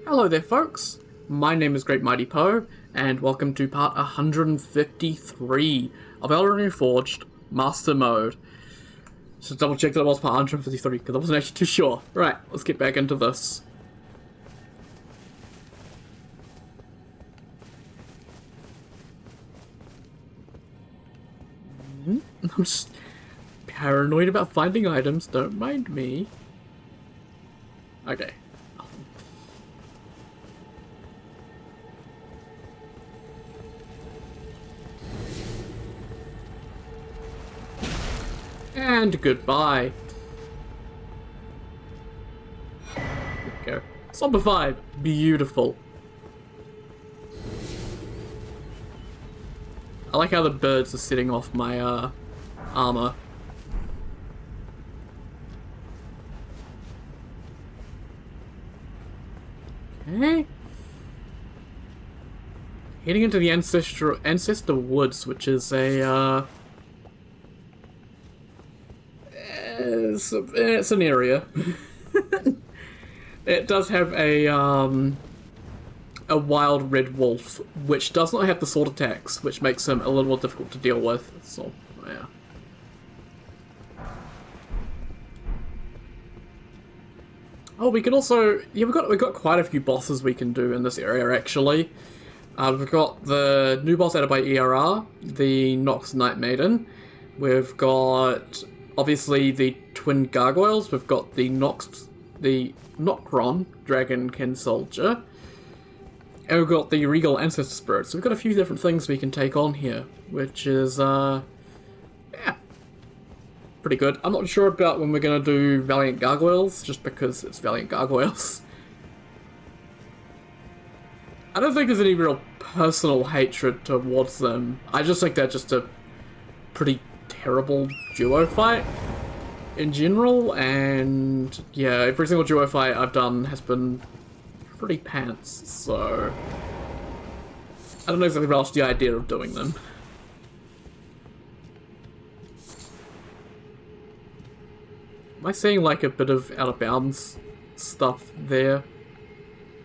Hello there, folks. My name is Great Mighty Poe, and welcome to part 153 of Elden Ring Reforged Master Mode. Just double check that it was part 153 because I wasn't actually too sure. Right, let's get back into this. I'm just paranoid about finding items. Don't mind me. Okay. And goodbye. There we go. Somber 5. Beautiful. I like how the birds are setting off my armor. Okay. Heading into the Ancestor Woods, which is a it's an area. It does have a wild red wolf, which does not have the sword attacks, which makes him a little more difficult to deal with. So, yeah. Oh, we can also we've got quite a few bosses we can do in this area actually. We've got the new boss added by ERR, the Nox Nightmaiden. We've got obviously the twin gargoyles. We've got the Nocron Dragonkin Soldier. And we've got the Regal Ancestor Spirit. So we've got a few different things we can take on here, which is, yeah, pretty good. I'm not sure about when we're going to do Valiant Gargoyles, just because it's Valiant Gargoyles. I don't think there's any real personal hatred towards them. I just think they're just a pretty terrible duo fight in general, and yeah, every single duo fight I've done has been pretty pants, so I don't know exactly relish the idea of doing them. Am I seeing like a bit of out of bounds stuff there?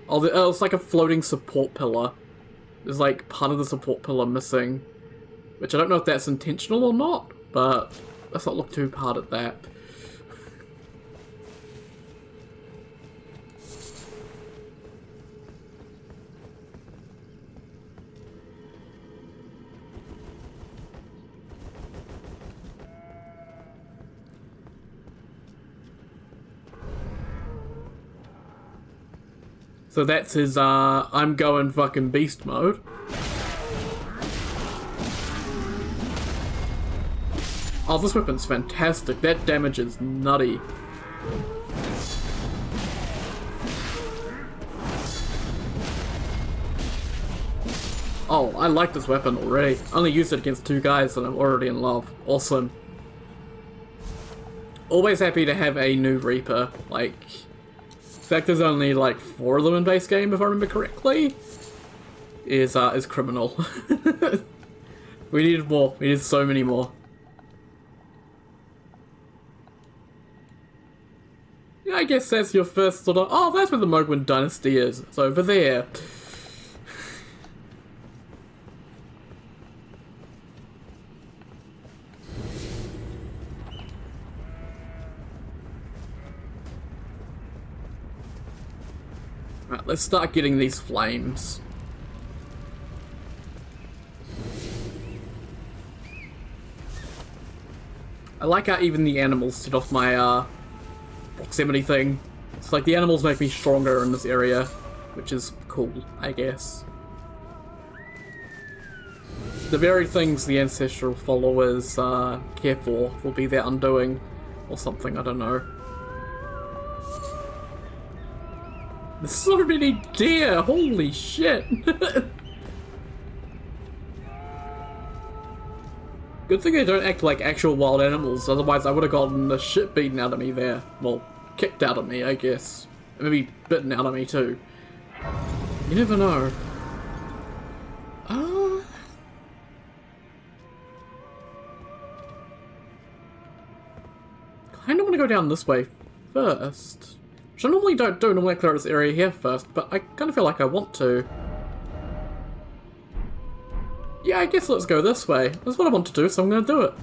Oh, it's like a floating support pillar. There's like part of the support pillar missing, which I don't know if that's intentional or not, but let's not look too hard at that. So that's his, I'm going fucking beast mode. Oh, this weapon's fantastic. That damage is nutty. Oh, I like this weapon already. I only used it against 2 guys and I'm already in love. Awesome. Always happy to have a new Reaper. Like, in fact, there's only like 4 of them in base game, if I remember correctly. Is criminal. We needed more. We needed so many more. Yeah, I guess that's your first sort of... Oh, that's where the Mogwin Dynasty is. It's over there. Right, let's start getting these flames. I like how even the animals set off my proximity thing. It's like the animals make me stronger in this area, which is cool, I guess. The very things the ancestral followers care for will be their undoing, or something, I don't know. There's so many deer! Holy shit! Good thing they don't act like actual wild animals, otherwise I would have gotten the shit beaten out of me there. Well, kicked out of me, I guess. Maybe bitten out of me too. You never know. Kinda wanna go down this way first. which I normally don't do. Normally I clear this area here first, but I kind of feel like I want to. Yeah, I guess let's go this way. That's what I want to do, so I'm going to do it.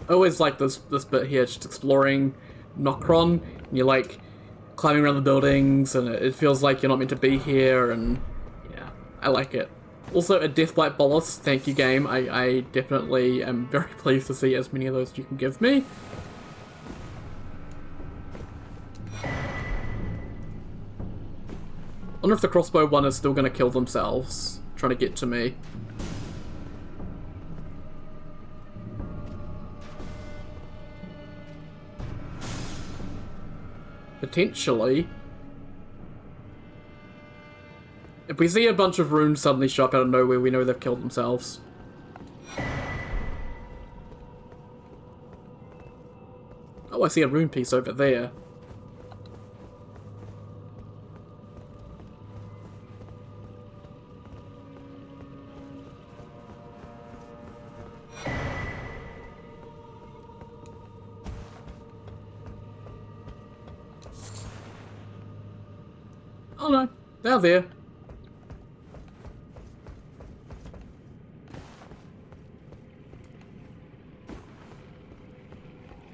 I always like this bit here, just exploring Nokron. And you're like climbing around the buildings, and it feels like you're not meant to be here, and yeah, I like it. Also, a Deathlight Bolus, thank you game. I definitely am very pleased to see as many of those as you can give me. I wonder if the crossbow one is still going to kill themselves, trying to get to me. Potentially. If we see a bunch of runes suddenly show up out of nowhere, we know they've killed themselves. Oh, I see a rune piece over there. Oh no, they're there.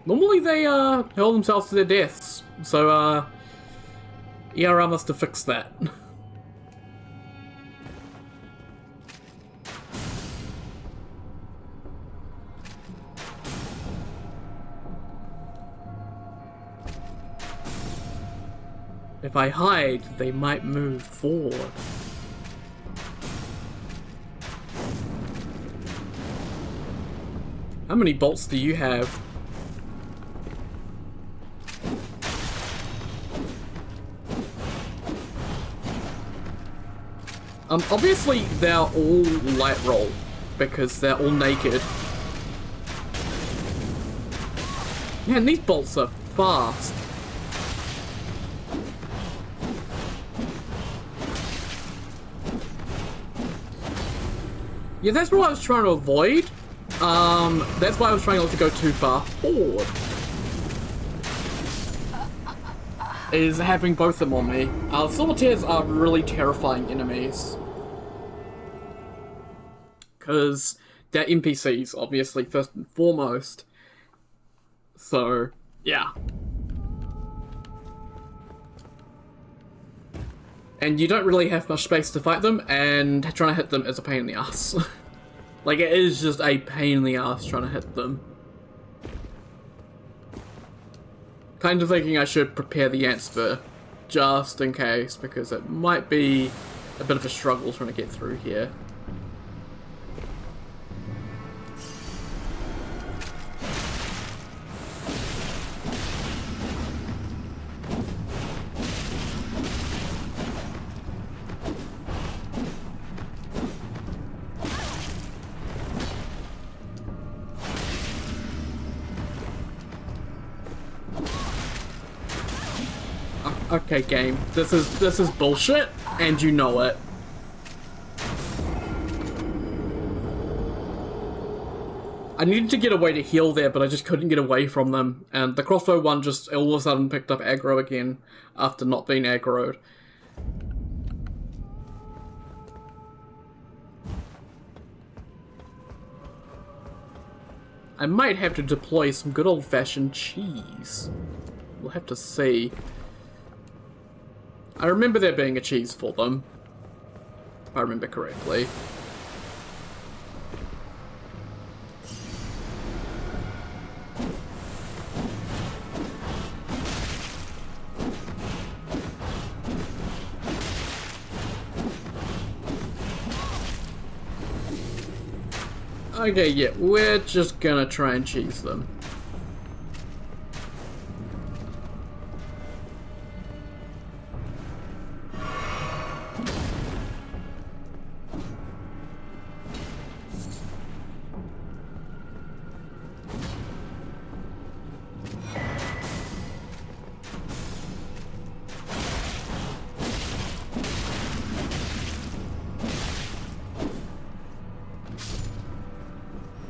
Normally they hurl themselves to their deaths, so ERR must have fixed that. If I hide, they might move forward. How many bolts do you have? Obviously they're all light roll, because they're all naked. Man, these bolts are fast. Yeah, that's what I was trying to avoid. That's why I was trying not to go too far forward. Is having both of them on me. Solitaires are really terrifying enemies. Because they're NPCs, obviously, first and foremost. So, yeah. And you don't really have much space to fight them, and trying to hit them is a pain in the ass. Like, it is just a pain in the ass trying to hit them. Kind of thinking I should prepare the ant spur, just in case, because it might be a bit of a struggle trying to get through here. Okay, game. This is bullshit, and you know it. I needed to get away to heal there, but I just couldn't get away from them. And the crossbow one just all of a sudden picked up aggro again after not being aggroed. I might have to deploy some good old-fashioned cheese. We'll have to see. I remember there being a cheese for them, if I remember correctly. Okay, yeah, we're just gonna try and cheese them.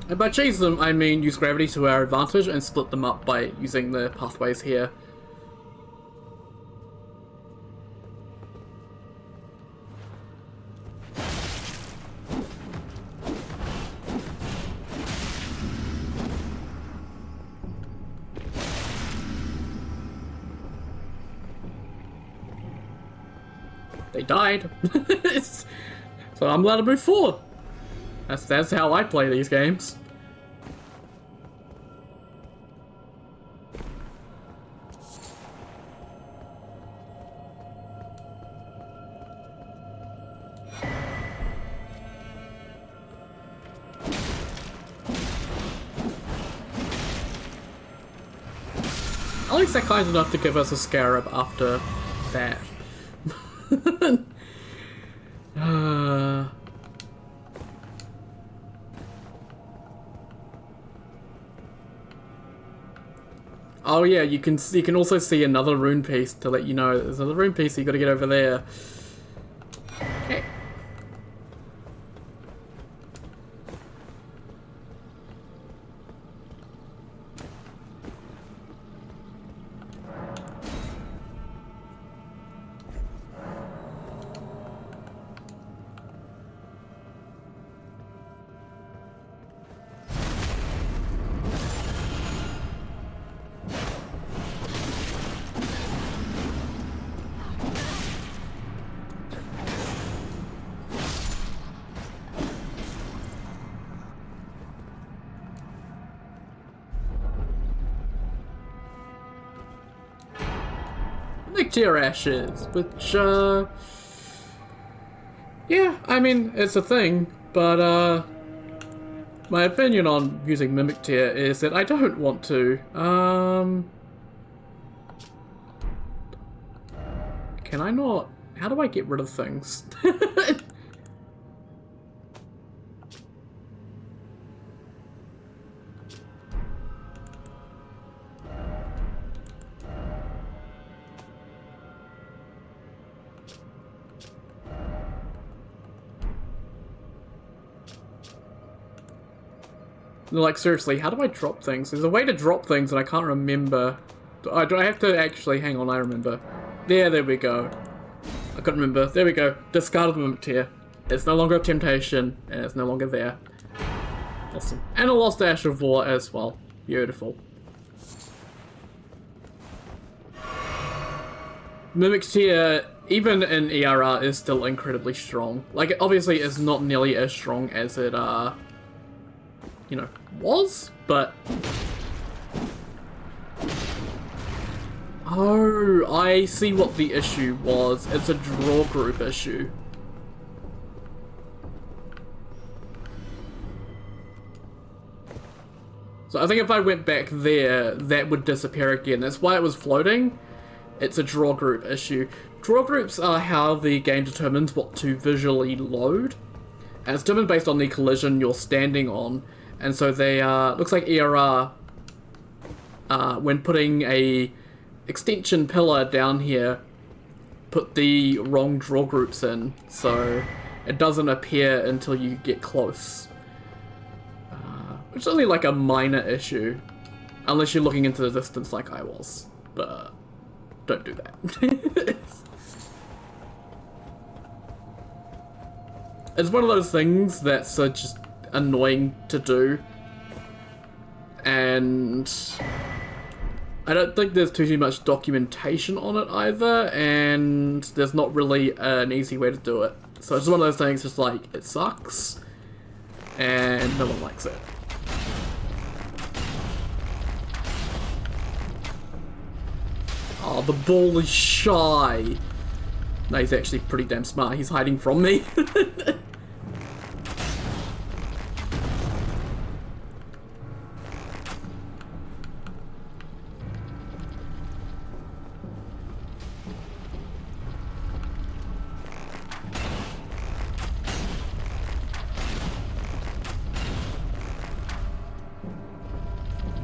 And by chase them, I mean use gravity to our advantage and split them up by using the pathways here. They died. So I'm allowed to move forward. That's how I play these games. At least they're kind enough to give us a scarab after that. Oh yeah, you can also see another rune piece to let you know there's another rune piece, so you got to get over there. Okay. Tier ashes, which, yeah, I mean, it's a thing, but, my opinion on using Mimic Tier is that I don't want to. Can I not? How do I get rid of things? Like, seriously, how do I drop things? There's a way to drop things and I can't remember. Do I have to actually... Hang on, I remember. There we go. I couldn't remember. There we go. Discarded the Mimic Tier. It's no longer a temptation, and it's no longer there. Awesome. And a Lost Ash of War as well. Beautiful. Mimic Tier, even in ERR, is still incredibly strong. Like, obviously, it's not nearly as strong as it, you know, was, but... Oh, I see what the issue was. It's a draw group issue. So I think if I went back there, that would disappear again. That's why it was floating. It's a draw group issue. Draw groups are how the game determines what to visually load. And it's determined based on the collision you're standing on. And so they looks like ERR, when putting a extension pillar down here, put the wrong draw groups in, so it doesn't appear until you get close. Which is only like a minor issue, unless you're looking into the distance like I was, but don't do that. It's one of those things that's just annoying to do, and I don't think there's too much documentation on it either, and there's not really an easy way to do it. So it's just one of those things, just like, it sucks, and no one likes it. Oh, the ball is shy. No, he's actually pretty damn smart. He's hiding from me.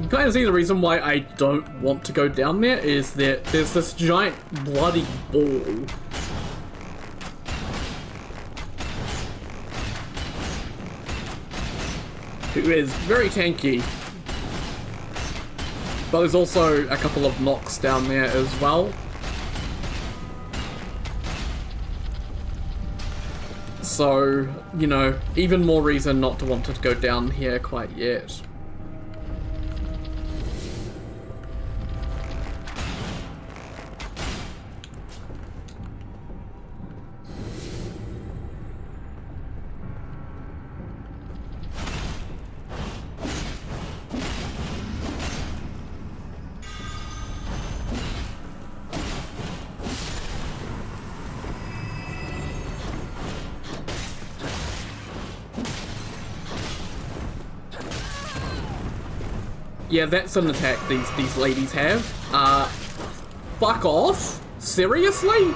You kind of see the reason why I don't want to go down there is that there's this giant bloody ball. who is very tanky. But there's also a couple of knocks down there as well. So, you know, even more reason not to want to go down here quite yet. Yeah, that's an attack these ladies have. Fuck off? Seriously?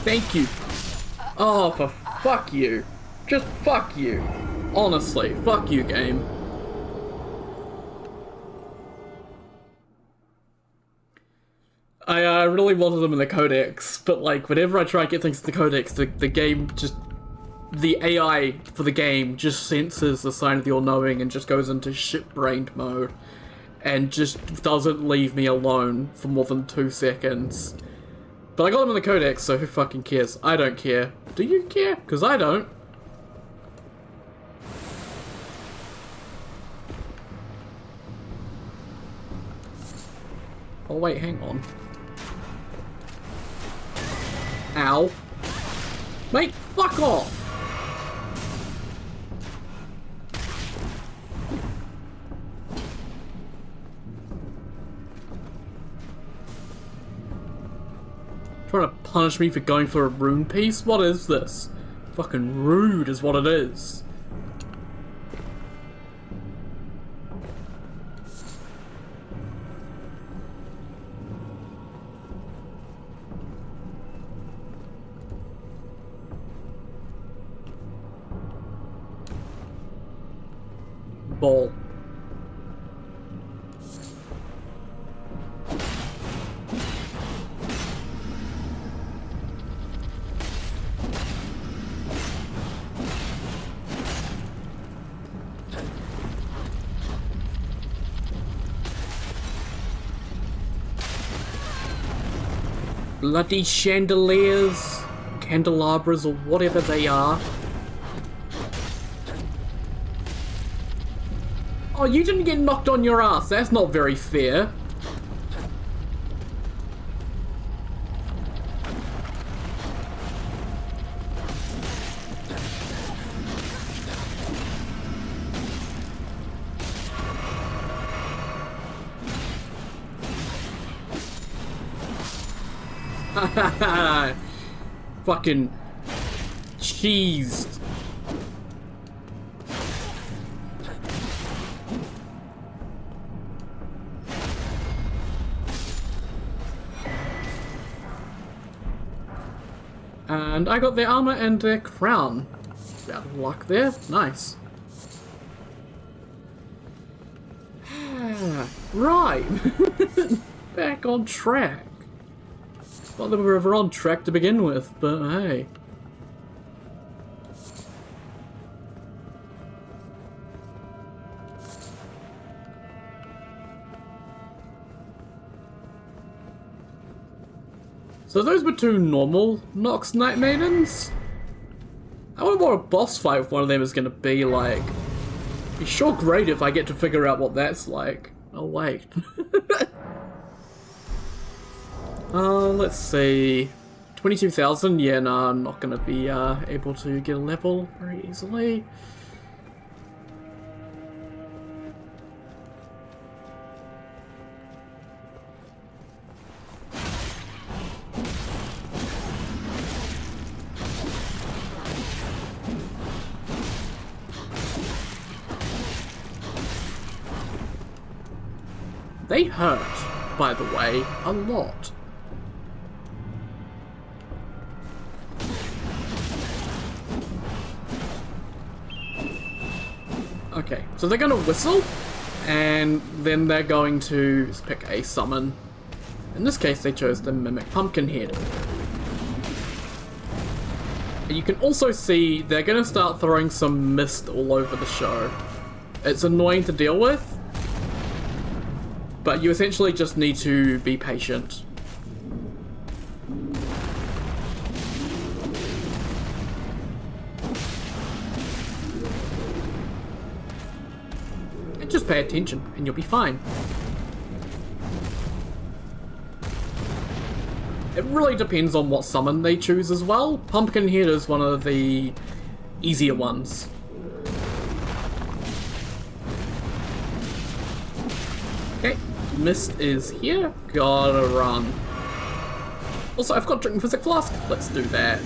Thank you. Oh, for fuck you. Just fuck you. Honestly, fuck you, game. I really wanted them in the codex, but like whenever I try to get things in the codex, the game just... The AI for the game just senses the sign of the all-knowing and just goes into shit-brained mode. And just doesn't leave me alone for more than 2 seconds. But I got them in the codex, so who fucking cares? I don't care. Do you care? Because I don't. Oh wait, hang on. Ow. Mate, fuck off! Trying to punish me for going for a rune piece? What is this? Fucking rude is what it is. Ball. Bloody chandeliers, candelabras, or whatever they are. Oh, you didn't get knocked on your ass. That's not very fair. Fucking cheesed. And I got their armor and their crown. Out of luck there. Nice. Right. Back on track. Not that we were ever on track to begin with, but hey. So those were 2 normal Nox Nightmaidens? I wonder what a boss fight with one of them is gonna be like. It's sure great if I get to figure out what that's like. Oh wait. Let's see. 22,000? Yeah, no, I'm not gonna be able to get a level very easily. They hurt, by the way, a lot. Okay, so they're gonna whistle, and then they're going to pick a summon In this case, they chose to mimic Pumpkinhead. And you can also see they're going to start throwing some mist all over the show. It's annoying to deal with, but you essentially just need to be patient. And just pay attention and you'll be fine. It really depends on what summon they choose as well. Pumpkinhead is one of the easier ones. Okay, mist is here. Gotta run. Also, I've got a drinking physic flask. Let's do that.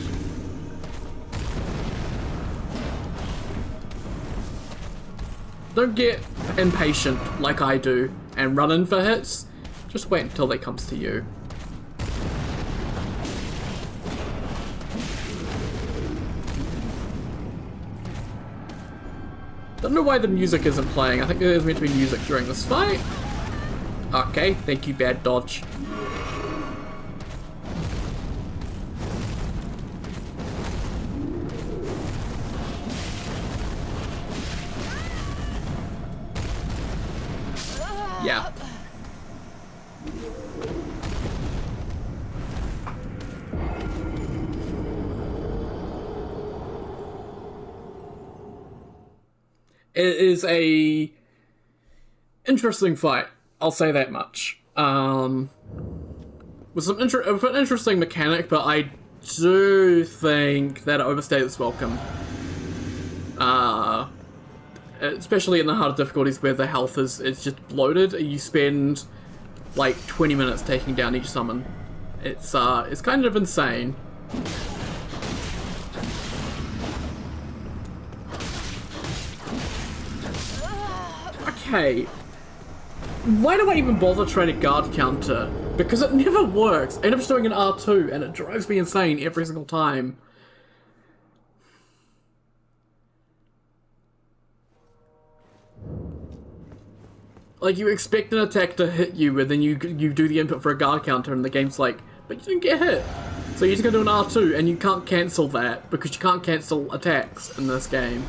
Don't get impatient like I do and run in for hits. Just wait until they comes to you. Don't know why the music isn't playing. I think there's meant to be music during this fight. Okay, thank you, bad dodge. Yeah. It is a interesting fight. I'll say that much. With an interesting mechanic, but I do think that it overstayed its welcome. Especially in the harder difficulties where the health is just bloated. You spend like 20 minutes taking down each summon. It's kind of insane. Okay, why do I even bother trying to guard counter? Because it never works. I end up just doing an R2 and it drives me insane every single time. Like, you expect an attack to hit you and then you do the input for a guard counter and the game's like, but you didn't get hit. So you're just gonna do an R2 and you can't cancel that because you can't cancel attacks in this game.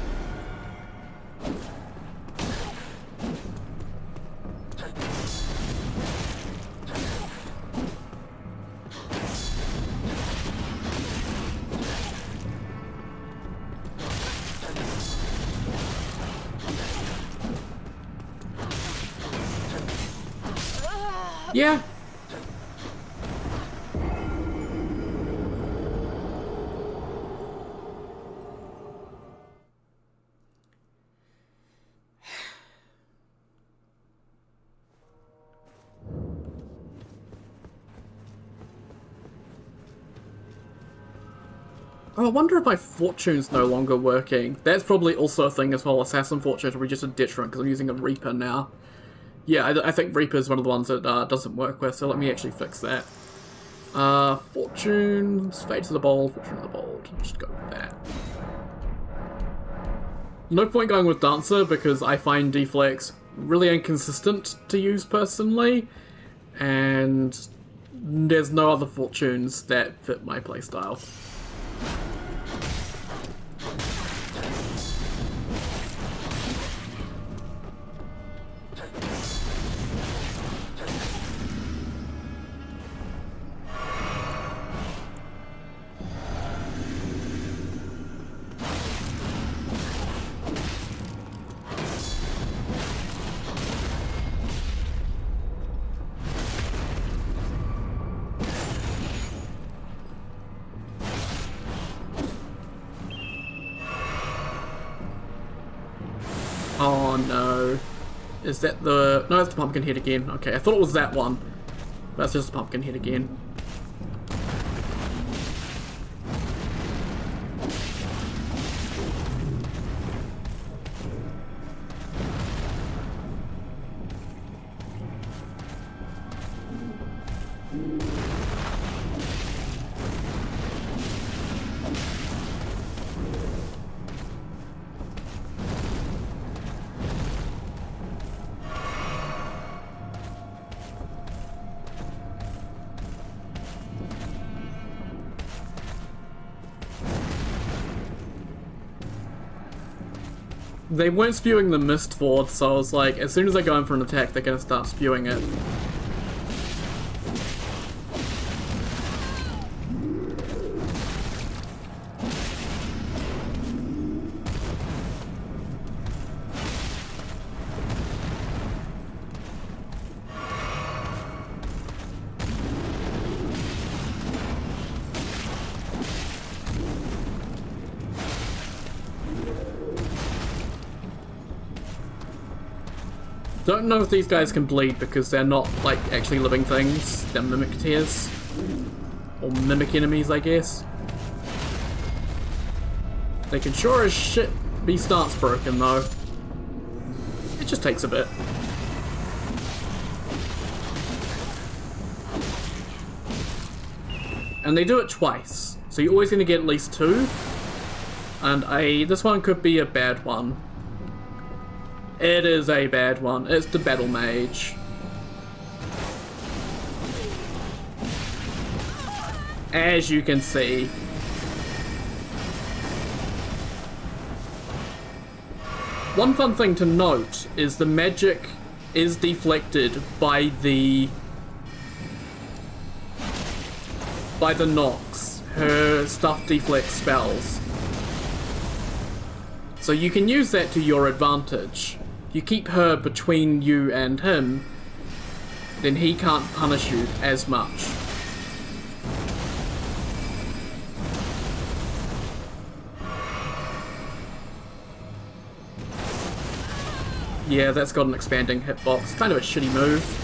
Yeah. Oh, I wonder if my fortune's no longer working. That's probably also a thing as well. Assassin fortunes will be just a detriment because I'm using a Reaper now. Yeah, I think Reaper is one of the ones that doesn't work with, so let me actually fix that. Fortunes, Fate to the Bold, Fortune of the Bold. Just go with that. No point going with Dancer because I find Deflex really inconsistent to use personally, and there's no other fortunes that fit my playstyle. Oh no. Is that the... No, that's the Pumpkinhead again. Okay, I thought it was that one. That's just the Pumpkinhead again. They weren't spewing the mist forward, so I was like, as soon as I go in for an attack, they're gonna start spewing it. Don't know if these guys can bleed because they're not, like, actually living things. They're mimic tears. Or mimic enemies, I guess. They can sure as shit be stance broken, though. It just takes a bit. And they do it twice. So you're always going to get at least 2. And this one could be a bad one. It is a bad one. It's the Battle Mage. As you can see. One fun thing to note is the magic is deflected by the Nox. Her stuff deflects spells. So you can use that to your advantage. You keep her between you and him, then he can't punish you as much. Yeah, that's got an expanding hitbox. Kind of a shitty move.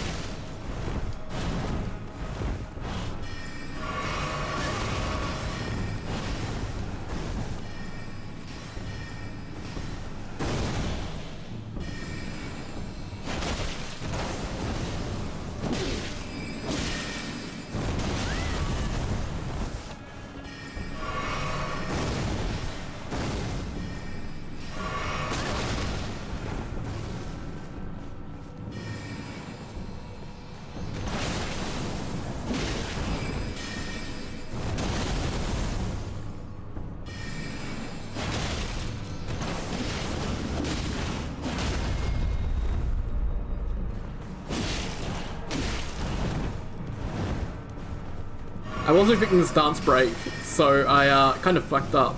I wasn't expecting the stance break, so I kind of fucked up.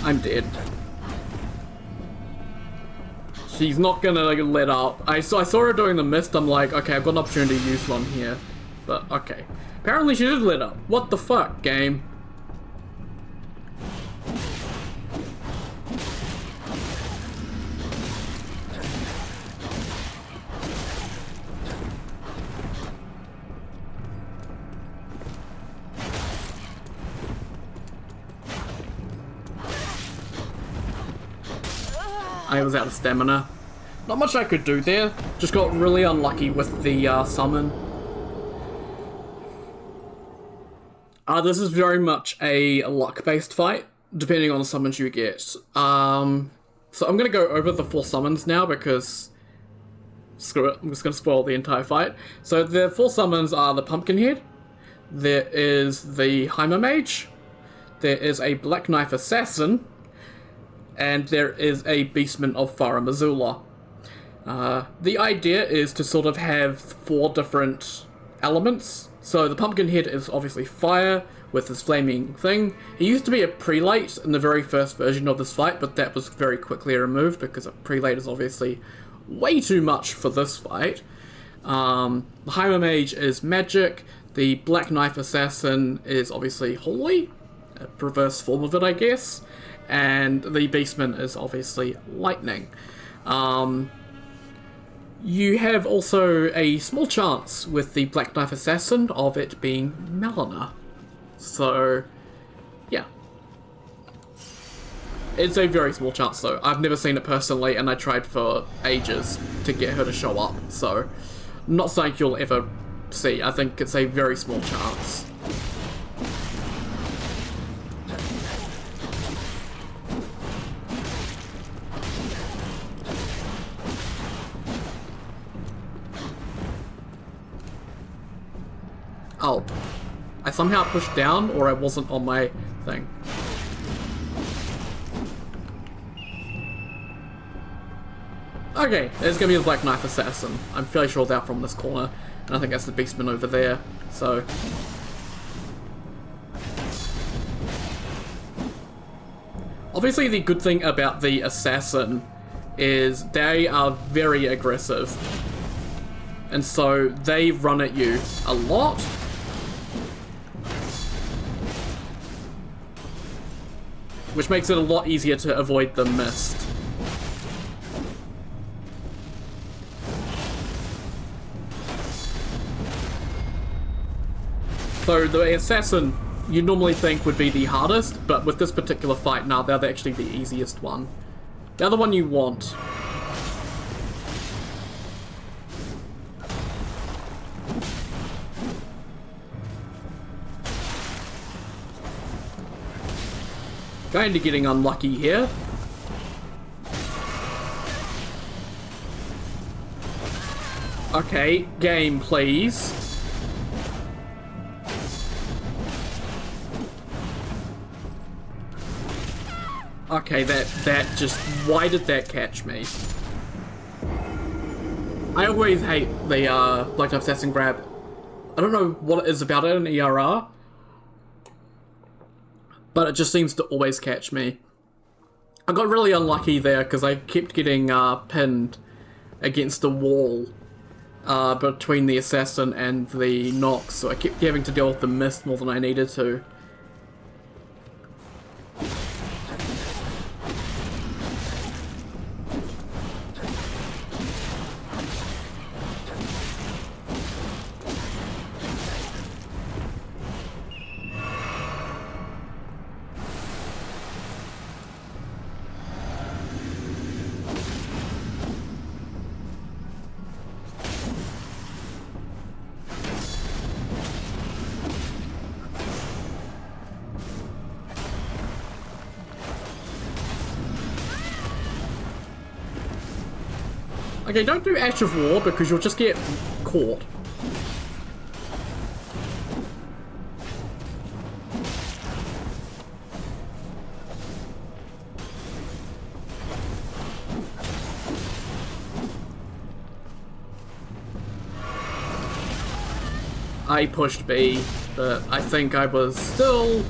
I'm dead. She's not gonna like, let up. I saw her doing the mist. I'm like, okay, I've got an opportunity to use one here. But okay. Apparently she did let up. What the fuck, game? I was out of stamina. Not much I could do there. Just got really unlucky with the summon. This is very much a luck-based fight, depending on the summons you get. So I'm going to go over the 4 summons now because... Screw it, I'm just going to spoil the entire fight. So the 4 summons are the Pumpkinhead, there is the Heimer Mage, there is a Black Knife Assassin, and there is a Beastman of Farah Missoula. The idea is to sort of have 4 different elements. So the Pumpkinhead is obviously fire with his flaming thing. He used to be a prelate in the very first version of this fight, but that was very quickly removed because a prelate is obviously way too much for this fight. The Heimer Mage is magic. The Black Knife Assassin is obviously holy, a perverse form of it, I guess. And the Beastman is obviously lightning. You have also a small chance with the Black Knife Assassin of it being Melina. So, yeah. It's a very small chance, though. I've never seen it personally, and I tried for ages to get her to show up, so not something you'll ever see. I think it's a very small chance. Oh. I somehow pushed down, or I wasn't on my thing. Okay, there's gonna be the Black Knife Assassin. I'm fairly sure they're from this corner, and I think that's the Beastman over there, so... Obviously, the good thing about the Assassin is they are very aggressive. And so, they run at you a lot. Which makes it a lot easier to avoid the mist. So the Assassin, you'd normally think would be the hardest, but with this particular fight, now they're actually the easiest one. The other one you want... Kinda getting unlucky here. Okay, game, please. Okay, that just... Why did that catch me? I always hate the, Black Knife Assassin grab. I don't know what it is about it in ERR. But it just seems to always catch me. I got really unlucky there because I kept getting pinned against the wall between the Assassin and the Nox, so I kept having to deal with the mist more than I needed to. Okay, don't do Ash of War because you'll just get caught. I pushed B, but I think I was still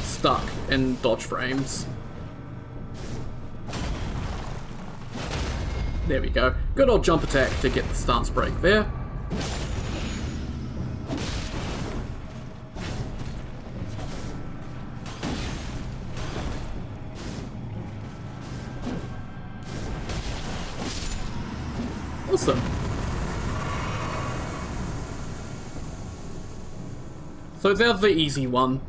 stuck in dodge frames. There we go. Good old jump attack to get the stance break there. Awesome. So they're the easy one.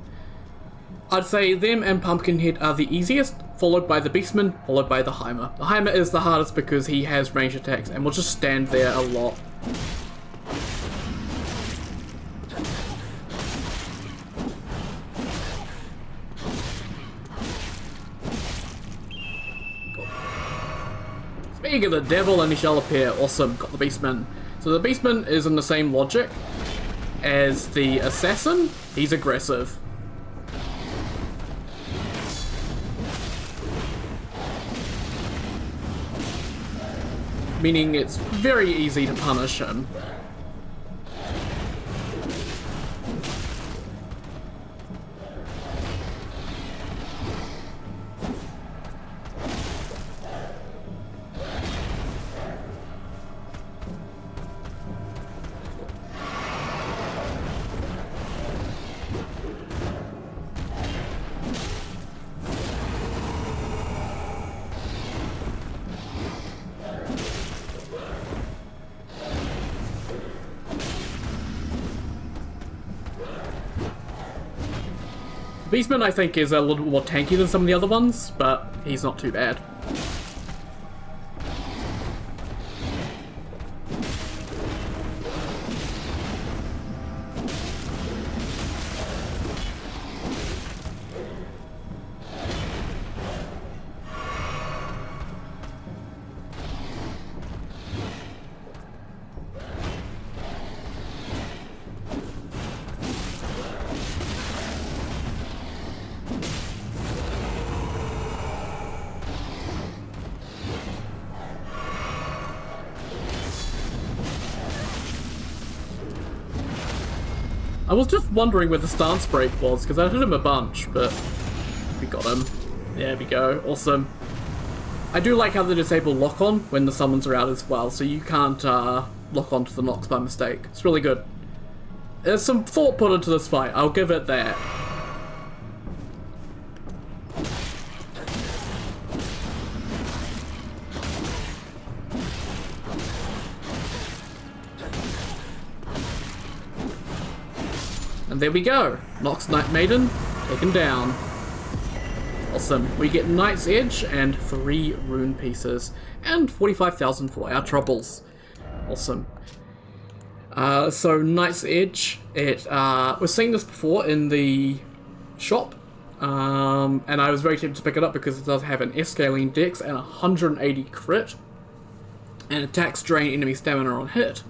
I'd say them and Pumpkinhead are the easiest, followed by the Beastman, followed by the Heimer. The Heimer is the hardest because he has range attacks and will just stand there a lot. Speaking of the devil, and he shall appear. Awesome, got the Beastman. So the Beastman is in the same logic as the Assassin. He's aggressive. Meaning it's very easy to punish him. Beastman, I think, is a little bit more tanky than some of the other ones, but he's not too bad. I was just wondering where the stance break was, because I hit him a bunch, but we got him. There we go. Awesome. I do like how they disable lock-on when the summons are out as well, so you can't lock onto the Nox by mistake. It's really good. There's some thought put into this fight, I'll give it that. And there we go. Nox Nightmaiden taken down. Awesome. We get Knight's Edge and 3 rune pieces. And 45,000 for our troubles. Awesome. So Knight's Edge, we've seen this before in the shop. And I was very tempted to pick it up because it does have an escaling dex and 180 crit. And attacks drain enemy stamina on hit.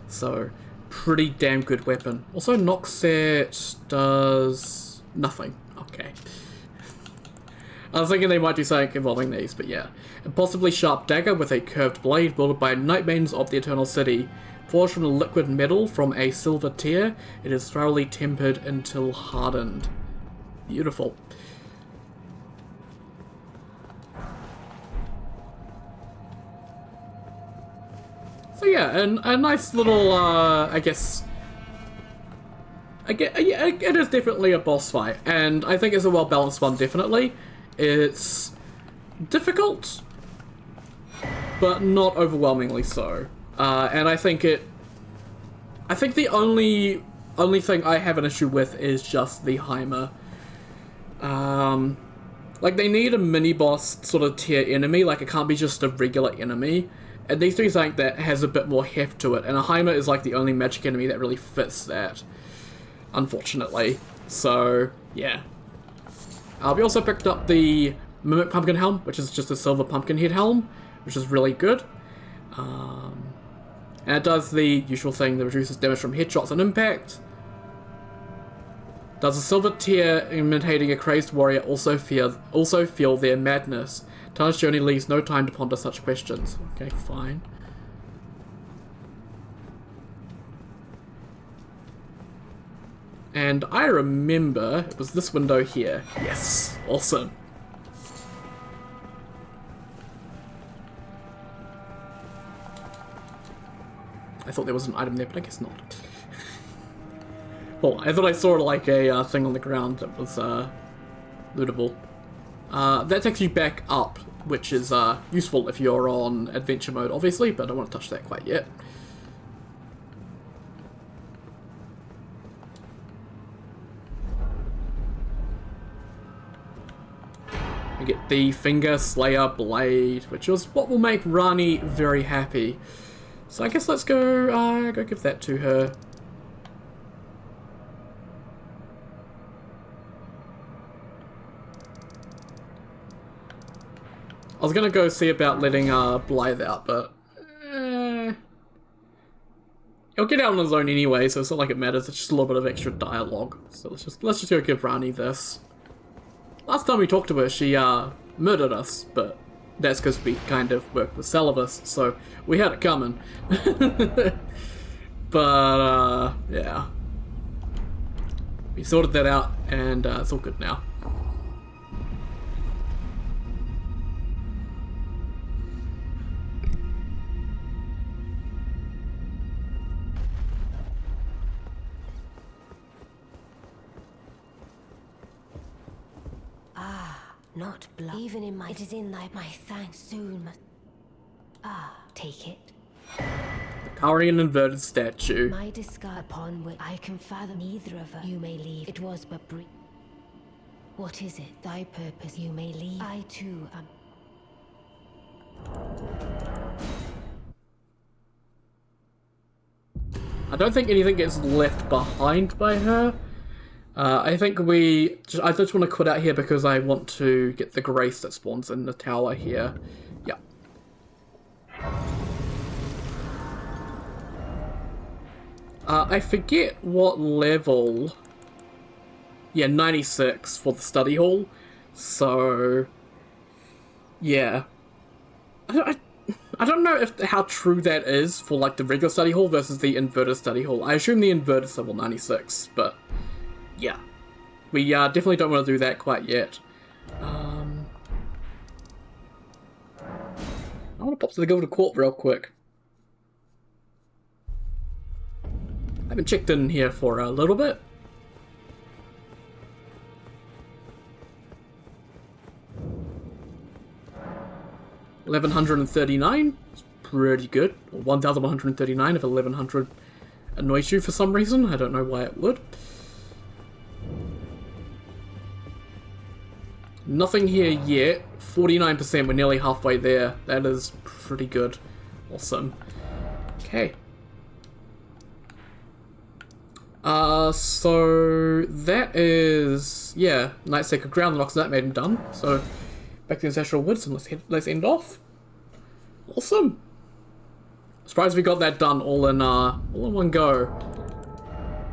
So pretty damn good weapon. Also, Noxet does nothing. Okay. I was thinking they might do something involving these, but yeah. A possibly sharp dagger with a curved blade wielded by Nightmaidens of the Eternal City. Forged from a liquid metal from a silver tier, it is thoroughly tempered until hardened. Beautiful. So yeah, a nice little, I guess... it is definitely a boss fight, and I think it's a well-balanced one, definitely. It's difficult, but not overwhelmingly so. And I think the only thing I have an issue with is just the Heimer. Like, they need a mini-boss sort of tier enemy, like it can't be just a regular enemy. It needs to be something that has a bit more heft to it, and a Heimer is like the only magic enemy that really fits that, unfortunately. So, yeah. We also picked up the Mimic Pumpkin Helm, which is just a silver pumpkin head helm, which is really good. And it does the usual thing that reduces damage from headshots and impact. Does a silver tier imitating a crazed warrior also feel their madness? Tarnished Journey leaves no time to ponder such questions. Okay, fine. And I remember it was this window here. Yes, awesome. I thought there was an item there, but I guess not. Well, I thought I saw like a thing on the ground that was lootable. That takes you back up, which is useful if you're on adventure mode, obviously, but I don't want to touch that quite yet. I get the Finger Slayer Blade, which was what will make Rani very happy. So I guess let's go give that to her. I was gonna go see about letting Blythe out, but he'll get out on his own anyway, so it's not like it matters. It's just a little bit of extra dialogue. So let's just go give Rani this. Last time we talked to her, she murdered us, but that's because we kind of worked with Salivus, so we had it coming. But yeah, we sorted that out, and it's all good now. Not blood. Even in my... It is in my thanks soon must... take it. The Karian inverted statue. My discard upon which I can fathom neither of us. You may leave. It was but brief. What is it? Thy purpose you may leave. I too am. I don't think anything gets left behind by her. I think I just want to quit out here because I want to get the grace that spawns in the tower here. Yeah. I forget what level. Yeah, 96 for the study hall. So, yeah. I don't know how true that is for like the regular study hall versus the inverted study hall. I assume the inverted level 96, but yeah. We definitely don't want to do that quite yet. I want to pop to the Guild of Court real quick. I haven't checked in here for a little bit. $1,139. It's pretty good. Or 1,139 if 1,100 annoys you for some reason. I don't know why it would. Nothing here yet. 49%, we're nearly halfway there. That is pretty good. Awesome. Okay. So that is, yeah, Night Sacred Ground, the Nox Nightmaiden done. So back to the Ancestral Woods and let's end off. Awesome. Surprised we got that done all in one go.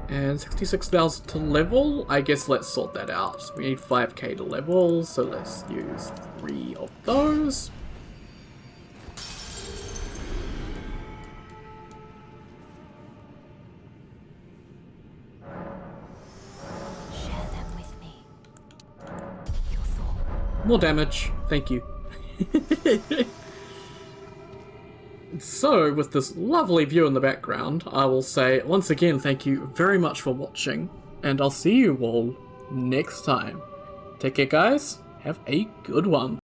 And 66,000 to level. I guess let's sort that out. We need 5k to level, so let's use 3 of those. Share them with me. Your thought. More damage. Thank you. So, with this lovely view in the background, I will say once again thank you very much for watching, and I'll see you all next time. Take care, guys. Have a good one.